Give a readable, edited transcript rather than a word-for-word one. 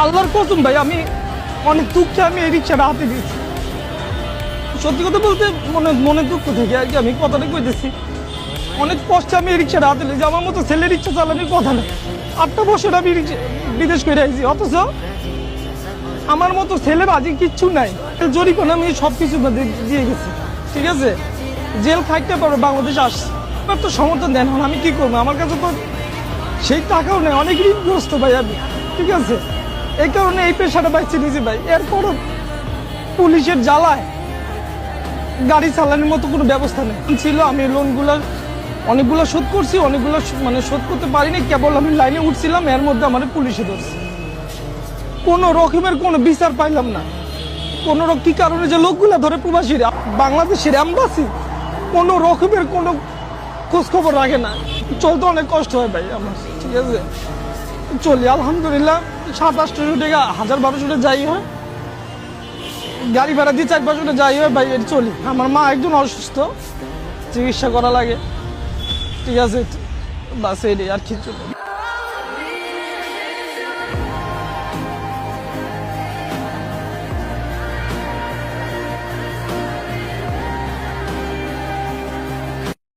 আল্লাহর কসম ভাই, আমি অনেক দুঃখে আমি এই রিক্সাটা হাতে দিয়েছি। সত্যি কথা বলতে মনে দুঃখ থেকে আর কি আমি কথাটা কইতেছি। অনেক কষ্টে আমি এই রিক্সাটা হাতে নিয়েছি। আমার মতো ছেলে রিক্সা চালানোর কথা না। 8টা বছর আমি বিদেশ করে আইছি, অথচ আমার মতো ছেলে বাজি কিচ্ছু নাই। জরিমানা আমি সব কিছু দিয়ে গেছি, ঠিক আছে। জেল খাইতে পারবো, বাংলাদেশে আসছে। আমার তো সমর্থন দেন, আমি কি করবো? আমার কাছে তো সেই টাকাও নেই, অনেক ঋণগ্রস্ত ভাই আমি, ঠিক আছে। এই কারণে এই পেশাটা বাইছে নিয়েছি ভাই। এরপরও পুলিশের জ্বালায় গাড়ি চালানোর মতো কোনো ব্যবস্থা নেই ছিল। আমি লোনগুলো অনেকগুলো শোধ করছি, অনেকগুলো শোধ করতে পারিনি। কেবল আমি লাইনে উঠছিলাম, এর মধ্যে আমার পুলিশে ধরছে। কোনো রকমের কোনো বিচার পাইলাম না। কোনো কি কারণে যে লোকগুলা ধরে প্রবাসীরা, বাংলাদেশের এম্বাসি কোনো রকমের কোনো খোঁজখবর রাখে না। চলতে অনেক কষ্ট হয় ভাই আমার, ঠিক আছে। চলি আলহামদুলিল্লাহ, 700-800 টাকা, 1000-1200 টাকা যাই হয়, গাড়ি ভাড়া দিয়ে 4-500 টাকা যাই হয় ভাই, চলি। আমার মা একজন অসুস্থ, চিকিৎসা করা লাগে, ঠিক আছে। বাস এটাই, আর কিছু।